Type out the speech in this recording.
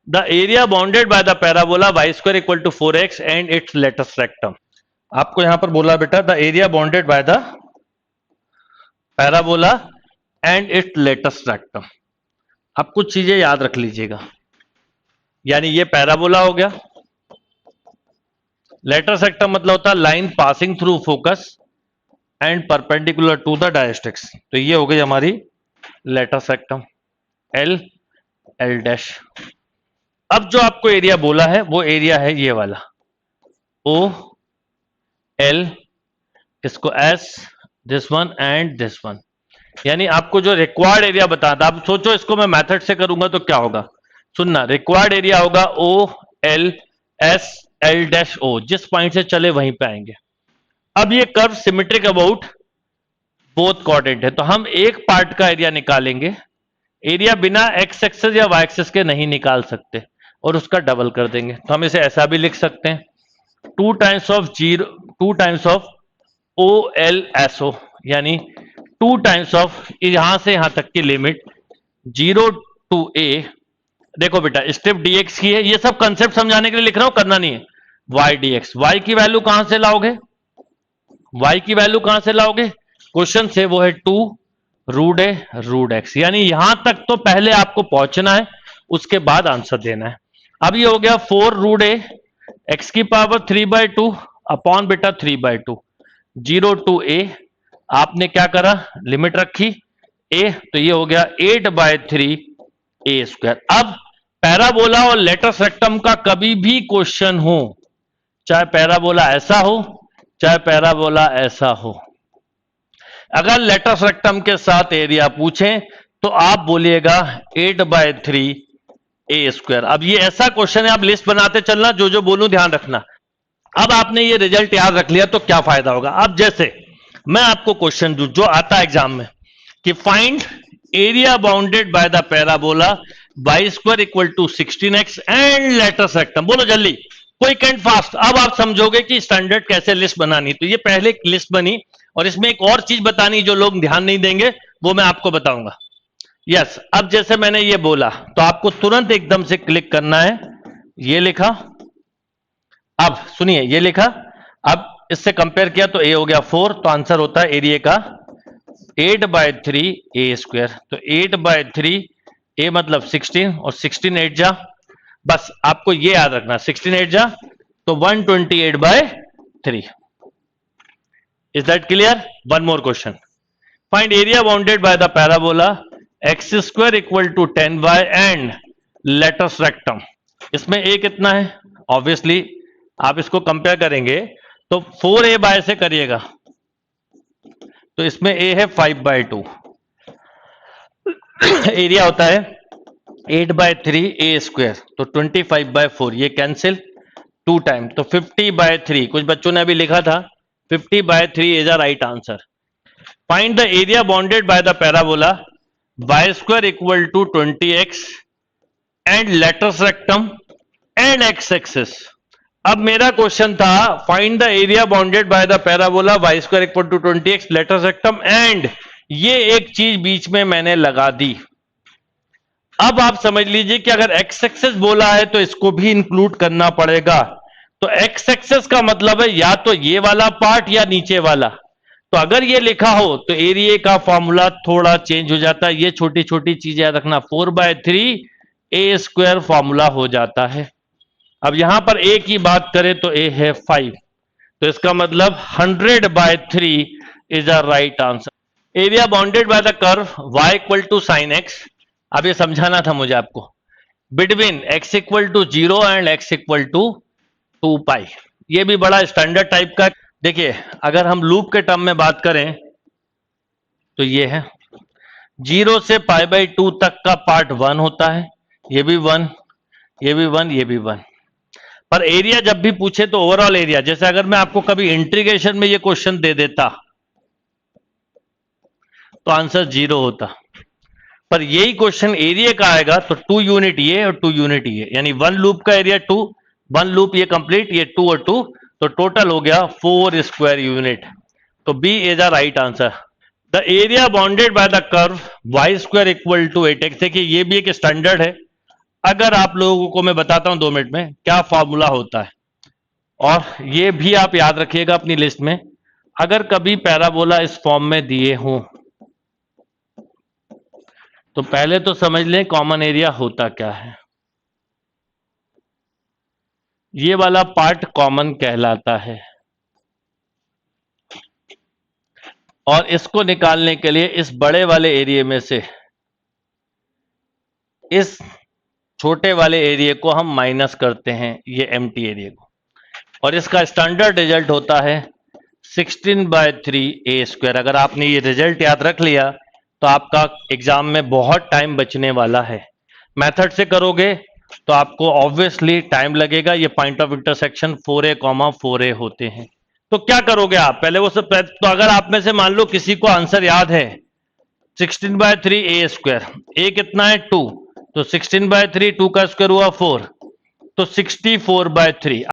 The area bounded by the parabola y square equal to 4x and its latus rectum. आपको यहां पर बोला बेटा the area bounded by the parabola and its latus rectum. अब कुछ चीजें याद रख लीजिएगा, यानी ये पैराबोला हो गया, लेटेस्ट रेक्टम मतलब होता है line passing through focus and perpendicular to the directrix. तो ये हो गई हमारी latus rectum L L dash. अब जो आपको एरिया बोला है वो एरिया है ये वाला ओ एल, इसको S, this one and this one, यानी आपको जो रिक्वायर्ड एरिया बताया था। आप सोचो इसको मैं मेथड से करूंगा तो क्या होगा, सुनना, रिक्वायर्ड एरिया होगा O L S L dash O, जिस पॉइंट से चले वहीं पे आएंगे। अब ये curve symmetric about both quadrant है, तो हम एक पार्ट का एरिया निकालेंगे। एरिया बिना एक्स एक्सिस या वाई एक्सिस के नहीं निकाल सकते और उसका डबल कर देंगे। तो हम इसे ऐसा भी लिख सकते हैं 2 times of O L S O, यानी 2 टाइम्स ऑफ यहां से यहां तक की लिमिट 0 टू ए। देखो बेटा स्टेप dx की है, ये सब कंसेप्ट समझाने के लिए लिख रहा हूं, करना नहीं है। y dx, y की वैल्यू कहां से लाओगे, y की वैल्यू कहां से लाओगे, क्वेश्चन से, वो है 2 रूट ए रूट एक्स, यानी यहां तक तो पहले आपको पहुंचना है, उसके बाद आंसर देना है। अब ये हो गया 4 रूट ए एक्स की पावर 3/2 अपॉन बेटा 3/2, 0 टू ए, आपने क्या करा, लिमिट रखी ए, तो ये हो गया 8/3 ए स्क्वायर। अब पैराबोला और लेटेस्ट रेक्टम का कभी भी क्वेश्चन हो, चाहे पैराबोला ऐसा हो चाहे पैराबोला ऐसा हो, अगर लेटेस्ट रेक्टम के साथ एरिया पूछें तो आप बोलिएगा 8/3 ए स्क्वायर। अब ये ऐसा क्वेश्चन है, आप लिस्ट बनाते चलना, जो जो बोलूं ध्यान रखना। अब आपने ये रिजल्ट याद रख लिया तो क्या फायदा होगा। अब जैसे मैं आपको क्वेश्चन दूं जो आता है एग्जाम में कि find area bounded by the parabola y square equal to 16x and latus rectum, बोलो जल्दी, क्विक एंड फास्ट। अब आप समझोगे कि स्टैंडर्ड कैसे लिस्ट बनानी। तो ये पहले एक लिस्ट बनी और इसमें एक और चीज बतानी जो लोग ध्यान नहीं देंगे वो मैं आपको बताऊंगा। यस, अब जैसे मैंने ये बोला तो आपको तुरंत एकदम से क्लिक करना है, ये लिखा, अब सुनिए ये लिखा, अब इससे कंपेयर किया तो ए हो गया 4, तो आंसर होता है एरिया का 8/3 ए स्क्वायर। तो 8/3 ए मतलब 16 और 16 8 जा, बस आपको ये याद रखना 16 8 जा तो 128/3। Is that clear? One more question, find area bounded by the parabola x square equal to 10y and latus rectum. इसमें ए कितना है, ऑब्वियसली आप इसको कंपेयर करेंगे तो 4a बाय से करिएगा, तो इसमें a है 5/2, एरिया होता है 8/3 ए स्क्वायर, तो 25/4, ये कैंसिल 2 टाइम, तो 50/3, कुछ बच्चों ने अभी लिखा था 50/3 is a right answer. Find the area bounded by the parabola y square equal to 20x and latus rectum and x axis. अब मेरा क्वेश्चन था find the area bounded by the parabola y square equal to 20x latus rectum and, ये एक चीज बीच में मैंने लगा दी। अब आप समझ लीजिए कि अगर एक्स एक्सिस बोला है तो इसको भी इंक्लूड करना पड़ेगा। तो एक्स एक्सिस का मतलब है या तो ये वाला पार्ट या नीचे वाला। तो अगर ये लिखा हो तो एरिया का फॉर्मूला थोड़ा चेंज हो जाता है, ये छोटी छोटी चीजें याद रखना, 4/3 ए स्क्वायर फॉर्मूला हो जाता है। अब यहां पर ए की बात करें तो ए है 5, तो इसका मतलब 100/3 is a right answer. Area bounded by the curve y equal to sine x, अब ये समझाना था मुझे आपको, between x equal to 0 and x equal to 2π। ये भी बड़ा स्टैंडर्ड टाइप का। देखिए अगर हम लूप के टर्म में बात करें तो ये है 0 से π/2 तक का पार्ट 1 होता है, ये भी 1, ये भी 1, ये भी 1। पर एरिया जब भी पूछे तो ओवरऑल एरिया, जैसे अगर मैं आपको कभी इंटीग्रेशन में ये क्वेश्चन दे देता तो आंसर 0 होता, पर यही क्वेश्चन एरिया का आएगा तो 2 यूनिट ये और 2 यूनिट ये, यानी 1 लूप का एरिया 2, 1 लूप ये कंप्लीट, ये 2 और 2, तो टोटल हो गया 4 स्क्वायर यूनिट। तो B is a right answer. The area bounded by the curve y square equal to 8x, देखिए ये भी एक स्टैंडर्ड है, अगर आप लोगों को मैं बताता हूं 2 मिनट में क्या फॉर्मूला होता है, और ये भी आप याद रखिएगा अपनी लिस्ट में, अगर कभी पैराबोला इस फॉर्म में दिए हों तो पहले तो समझ लें कॉमन एरिया होता क्या है। ये वाला पार्ट कॉमन कहलाता है, और इसको निकालने के लिए इस बड़े वाले एरिया में से इस छोटे वाले एरिया को हम माइनस करते हैं, ये एम्प्टी एरिया को, और इसका स्टैंडर्ड रिजल्ट होता है 16/3 a²। अगर आपने ये रिजल्ट याद रख लिया तो आपका एग्जाम में बहुत टाइम बचने वाला है। मेथड से करोगे तो आपको ऑब्वियसली टाइम लगेगा। ये point of intersection 4a, 4a होते हैं। तो क्या करोगे आप पहले वो सब, तो अगर आप में से मान लो किसी को आंसर याद है 16/3 a², a कितना है 2, तो 16/3, 2 का स्क्वायर हुआ 4, तो 64/3।